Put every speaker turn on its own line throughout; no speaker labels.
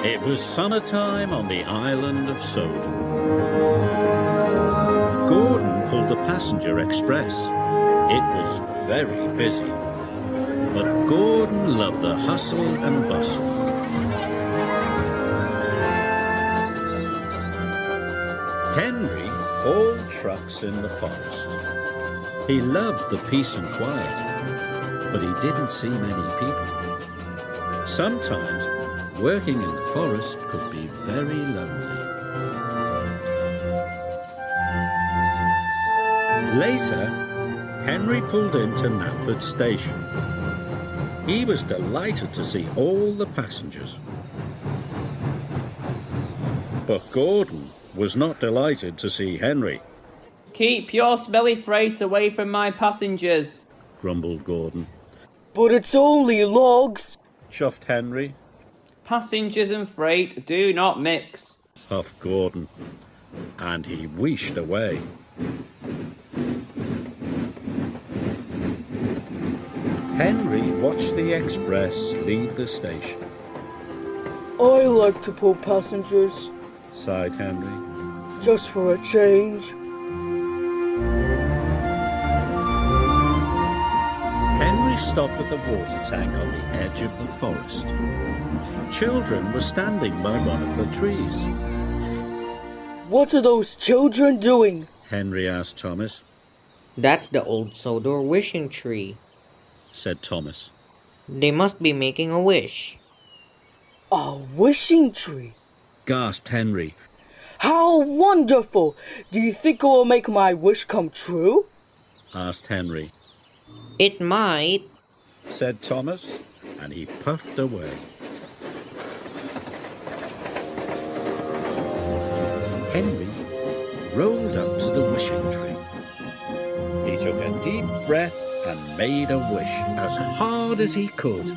It was summertime on the island of Sodor. Gordon pulled the passenger express. It was very busy, but Gordon loved the hustle and bustle. Henry hauled trucks in the forest. He loved the peace and quiet, but he didn't see many people. Sometimes working in the forest could be very lonely. Later, Henry pulled into Knapford Station. He was delighted to see all the passengers. But Gordon was not delighted to see Henry.
Keep your smelly freight away from my passengers,
grumbled Gordon.
But it's only logs,
chuffed Henry.
Passengers and freight do not mix,
huffed Gordon, and he wheeshed away. Henry watched the express leave the station.
I like to pull passengers,
sighed Henry.
Just for a change.
Henry stopped at the water tank on the edge of the forest. Children were standing by one of the trees.
What are those children doing?
Henry asked Thomas.
That's the old Sodor wishing tree,
said Thomas.
They must be making a wish.
A wishing tree?
Gasped Henry.
How wonderful! Do you think it will make my wish come true?
Asked Henry.
It might,
said Thomas, and he puffed away. Henry rolled up to the wishing tree. He took a deep breath and made a wish as hard as he could.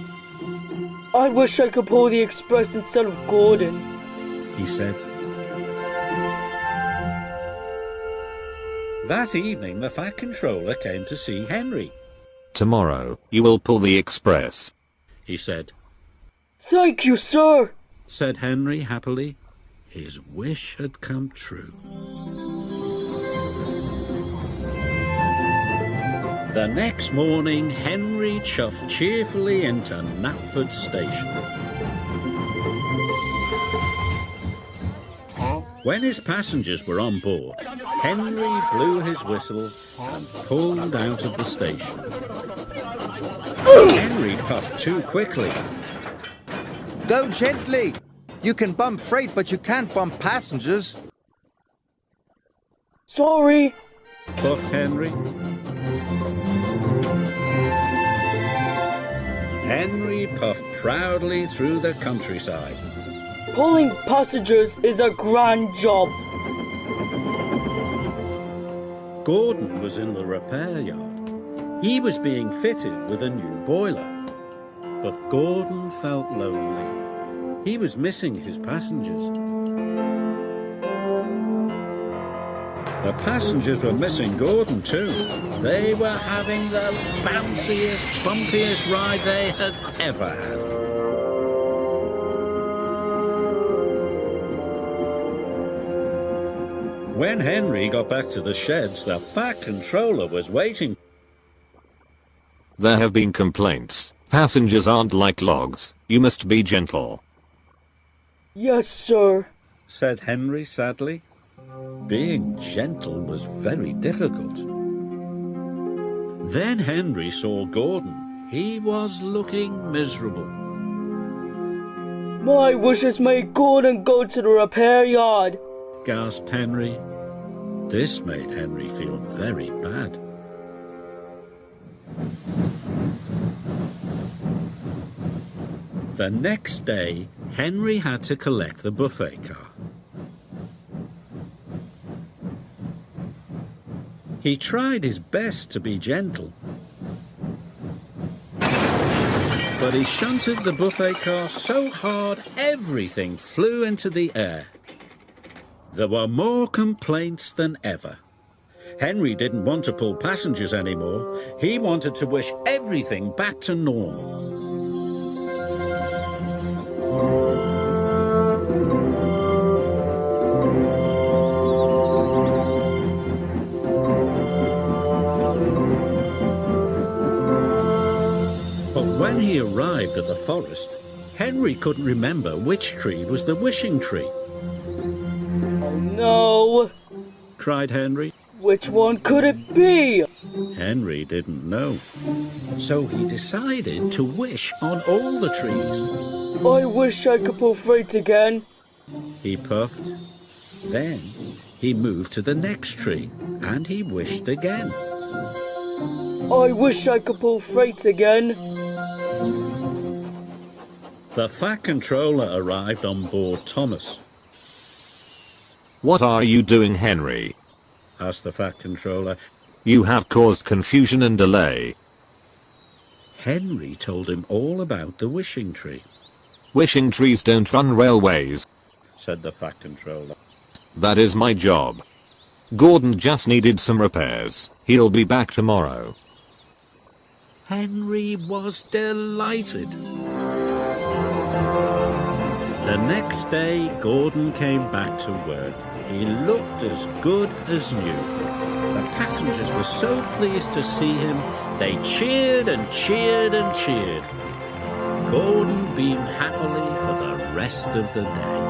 I wish I could pull the express instead of Gordon,
he said. That evening, the Fat Controller came to see Henry.
Tomorrow, you will pull the express,
he said.
Thank you, sir,
said Henry happily. His wish had come true. The next morning, Henry chuffed cheerfully into Knapford Station. When his passengers were on board, Henry blew his whistle and pulled out of the station. Henry puffed too quickly.
Go gently! You can bump freight, but you can't bump passengers.
Sorry,
puffed Henry. Henry puffed proudly through the countryside.
Pulling passengers is a grand job.
Gordon was in the repair yard. He was being fitted with a new boiler. But Gordon felt lonely. He was missing his passengers. The passengers were missing Gordon too. They were having the bounciest, bumpiest ride they had ever had. When Henry got back to the sheds, the Fat Controller was waiting.
There have been complaints. Passengers aren't like logs. You must be gentle.
Yes, sir,
said Henry sadly. Being gentle was very difficult. Then Henry saw Gordon. He was looking miserable.
My wish has made Gordon go to the repair yard,
gasped Henry. This made Henry feel very bad. The next day, Henry had to collect the buffet car. He tried his best to be gentle, but he shunted the buffet car so hard everything flew into the air. There were more complaints than ever. Henry didn't want to pull passengers anymore. He wanted to wish everything back to normal. When he arrived at the forest, Henry couldn't remember which tree was the wishing tree.
Oh no!
Cried Henry.
Which one could it be?
Henry didn't know. So he decided to wish on all the trees.
I wish I could pull freight again.
He puffed. Then he moved to the next tree and he wished again.
I wish I could pull freight again.
The Fat Controller arrived on board Thomas.
What are you doing, Henry?
Asked the Fat Controller.
You have caused confusion and delay.
Henry told him all about the wishing tree.
Wishing trees don't run railways,
said the Fat Controller.
That is my job. Gordon just needed some repairs. He'll be back tomorrow.
Henry was delighted. The next day, Gordon came back to work. He looked as good as new. The passengers were so pleased to see him, they cheered and cheered and cheered. Gordon beamed happily for the rest of the day.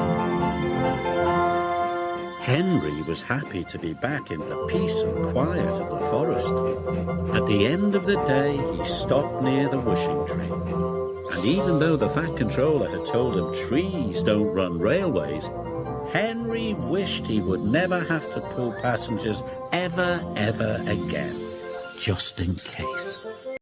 Henry was happy to be back in the peace and quiet of the forest. At the end of the day, he stopped near the wishing tree. And even though the Fat Controller had told him trees don't run railways, Henry wished he would never have to pull passengers ever again, just in case.